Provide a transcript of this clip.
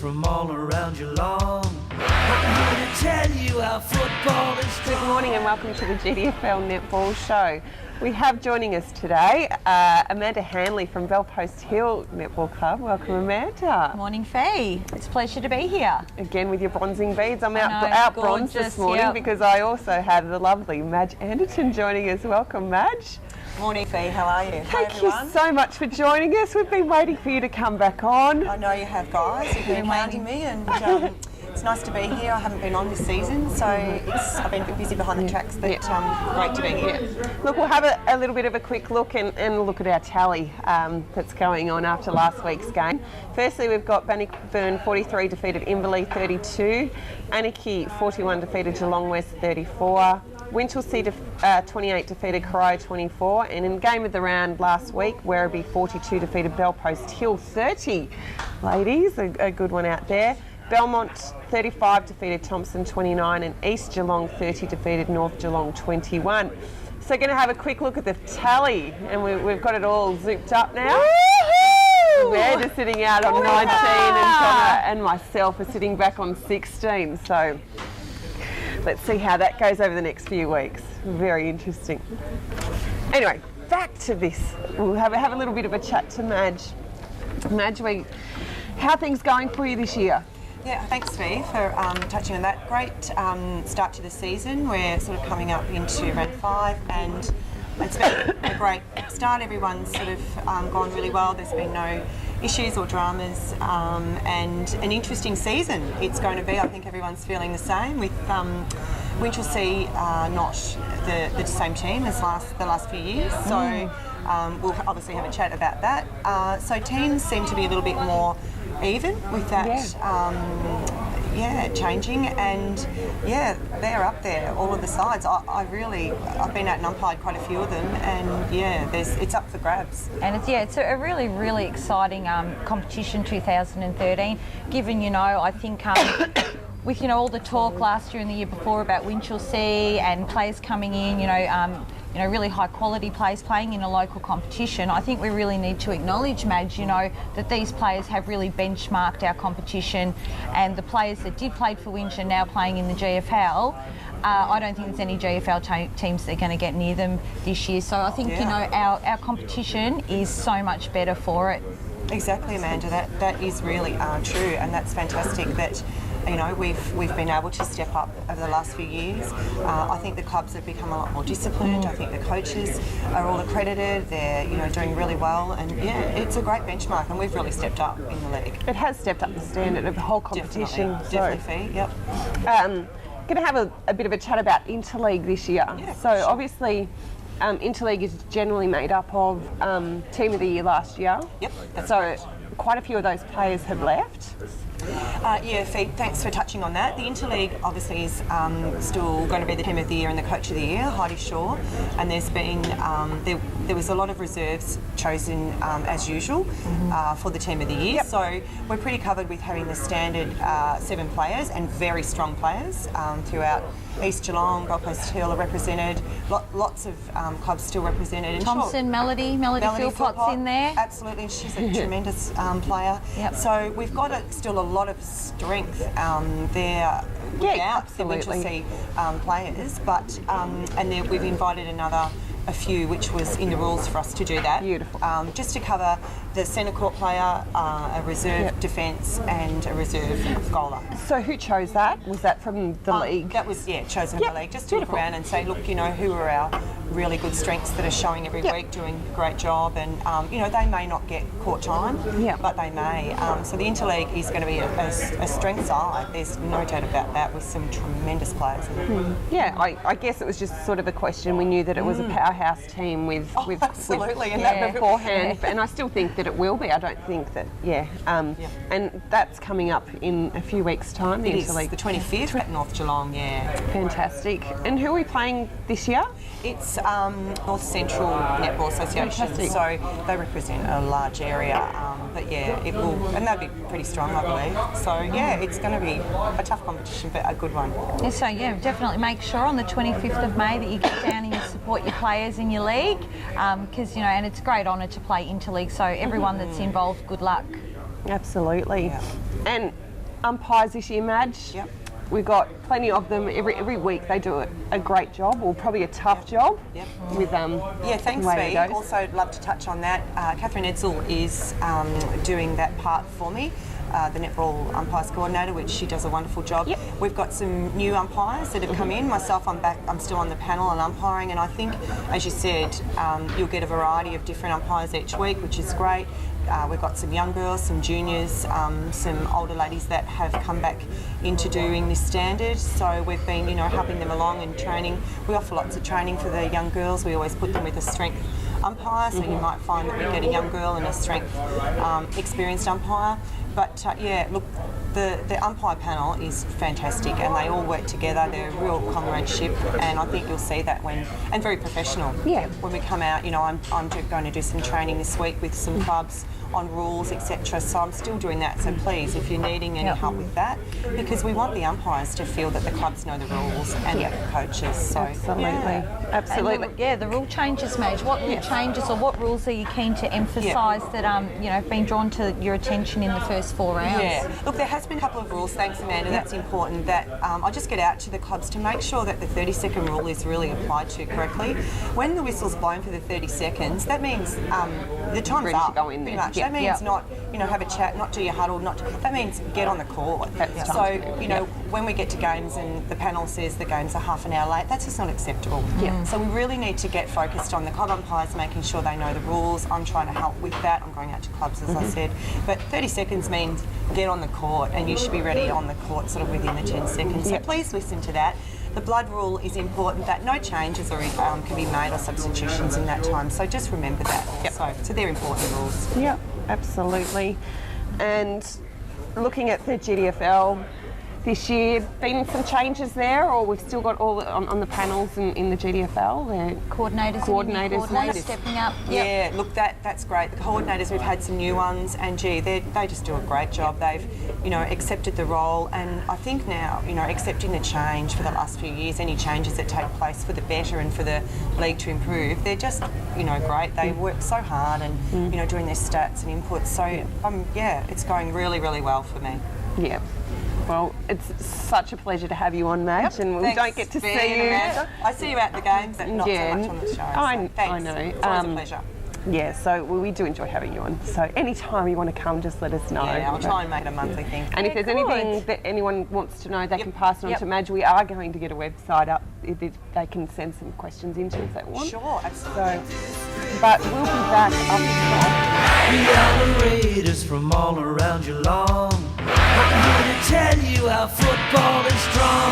from all around Geelong. I'm here to tell you how football is strong. Good morning and welcome to the GDFL Netball Show. We have joining us today Amanda Handley from Bellpost Hill Netball Club. Welcome, Amanda. Morning, Fee. It's a pleasure to be here. Again with your bronzing beads. I'm out bronze this morning because I also have the lovely Madge Anderton joining us. Welcome, Madge. Morning, Fee. How are you? Thank you so much for joining us. We've been waiting for you to come back on. I know you have, guys. You've been hounding me, and it's nice to be here. I haven't been on this season, so I've been a bit busy behind the tracks, but great to be here. Look, we'll have a little bit of a quick look and look at our tally that's going on after last week's game. Firstly, we've got Bannockburn 43 defeated Inverleigh 32, Anarchy 41 defeated Geelong West 34, Winchelsea 28 defeated Corio 24, and in game of the round last week, Werribee 42 defeated Bellpost Hill 30. Ladies, a good one out there. Belmont 35 defeated Thompson 29, and East Geelong 30 defeated North Geelong 21. So going to have a quick look at the tally, and we've got it all zooped up now. We're just sitting out on 19, and Donna and myself are sitting back on 16. So let's see how that goes over the next few weeks. Very interesting. Anyway, back to this. We'll have a little bit of a chat to Madge. Madge, how are things going for you this year? Yeah, thanks, Fee, for touching on that. Great start to the season. We're sort of coming up into round 5, and it's been a great start. Everyone's sort of gone really well. There's been no issues or dramas, and an interesting season it's going to be. I think everyone's feeling the same, with Winchelsea not the same team as the last few years. So we'll obviously have a chat about that. So teams seem to be a little bit more even with that, changing, and they're up there, all of the sides. I've been out and umpired quite a few of them, and it's up for grabs. And it's a really, really exciting competition, 2013, given, I think with all the talk last year and the year before about Winchelsea and players coming in, really high quality players playing in a local competition. I think we really need to acknowledge, Madge, that these players have really benchmarked our competition, and the players that did play for Winch are now playing in the GFL. I don't think there's any GFL teams that are going to get near them this year. So I think, our competition is so much better for it. Exactly, Amanda. That is really true, and that's fantastic that we've been able to step up over the last few years. I think the clubs have become a lot more disciplined. I think the coaches are all accredited. They're doing really well, and it's a great benchmark, and we've really stepped up in the league. It has stepped up the standard of the whole competition. Definitely, Fee. Yep. Going to have a bit of a chat about Interleague this year. Yeah, so obviously, Interleague is generally made up of Team of the Year last year. Yep. So quite a few of those players have left. Fee, thanks for touching on that. The Interleague obviously is still going to be the Team of the Year and the Coach of the Year, Heidi Shaw, and there's been there was a lot of reserves chosen as usual for the Team of the Year. Yep. So we're pretty covered with having the standard 7 players and very strong players throughout. East Geelong, Bellpost Hill are represented. Lots of clubs still represented. And Thompson, Melody Philpott's in there. Absolutely, she's a tremendous player. Yep. So we've got still a lot of strength there without the Winchelsea players, but and then we've invited a few, which was in the rules for us to do that. Beautiful. Just to cover the centre court player, a reserve defence, and a reserve goaler. So who chose that? Was that from the league? That was, chosen from the league. Just to look around and say, look, who are our really good strengths that are showing every week, doing a great job, and they may not get court time, but they may. So the Interleague is going to be a strength side. There's no doubt about that, with some tremendous players. Yeah, I guess it was just sort of a question. We knew that it was a powerhouse team with absolutely, and that beforehand, and I still think that it will be. I don't think that, and that's coming up in a few weeks' time. It is the 25th at North Geelong. Fantastic. And who are we playing this year? It's North Central Netball Association. Fantastic. So they represent a large area, but it will, and they'll be pretty strong, I believe. So it's going to be a tough competition, but a good one. Yeah, so definitely make sure on the 25th of May that you get down and you support your players in your league, because and it's a great honour to play interleague. So everyone that's involved, good luck. Absolutely. And umpires this year, Madge. Yep. We've got plenty of them. Every week they do a great job, or probably a tough job. Yep. With Yeah, thanks, the way it Fee. goes. Also, I'd love to touch on that. Catherine Edsel is doing that part for me, the netball umpires coordinator, which she does a wonderful job. Yep. We've got some new umpires that have come in. Myself, I'm still on the panel and umpiring, and I think, as you said, you'll get a variety of different umpires each week, which is great. We've got some young girls, some juniors, some older ladies that have come back into doing this standard. So we've been, helping them along and training. We offer lots of training for the young girls. We always put them with a strength umpire, so you might find that we get a young girl and a strength experienced umpire. But look, the umpire panel is fantastic, and they all work together. They're a real comradeship, and I think you'll see that and very professional. Yeah. When we come out, I'm going to do some training this week with some clubs on rules, etc. So I'm still doing that. So please, if you're needing any help with that, because we want the umpires to feel that the clubs know the rules and the coaches. So Absolutely. And the rule changes, Madge. What rule changes or what rules are you keen to emphasise that have been drawn to your attention in the first 4 rounds? Yeah, look, there has been a couple of rules, thanks Amanda, that's important, that I'll just get out to the clubs to make sure that the 30-second rule is really applied to correctly. When the whistle's blown for the 30 seconds, that means the time's Ready up, to go in pretty there. much. That means not, have a chat, not do your huddle, that means get on the court. So, when we get to games and the panel says the games are half an hour late, that's just not acceptable. So we really need to get focused on the club umpires, making sure they know the rules. I'm trying to help with that. I'm going out to clubs, as I said. But 30 seconds means get on the court, and you should be ready on the court sort of within the 10 seconds. So please listen to that. The blood rule is important, that no changes can be made or substitutions in that time. So just remember that. So they're important rules. Yeah, absolutely. And looking at the GDFL this year, been some changes there, or we've still got all on the panels in the GDFL? The Coordinators stepping up. Yeah, look, that's great. The coordinators, we've had some new ones, and they just do a great job. They've, accepted the role, and I think now, accepting the change for the last few years, any changes that take place for the better and for the league to improve, they're just, great. They work so hard and, doing their stats and inputs. So, it's going really, really well for me. Yeah. Well, it's such a pleasure to have you on, Madge, and we don't get to see you. I see you at the games, but not so much on the show. I know. It's always a pleasure. Yeah, so we do enjoy having you on. So anytime you want to come, just let us know. Yeah, I'll try and make it a monthly thing. And if there's anything that anyone wants to know, they can pass it on to Madge. We are going to get a website up. They can send some questions into if they want. Sure, absolutely. But we'll be back after We are the Raiders from all around Geelong. We're here to tell you how football is strong.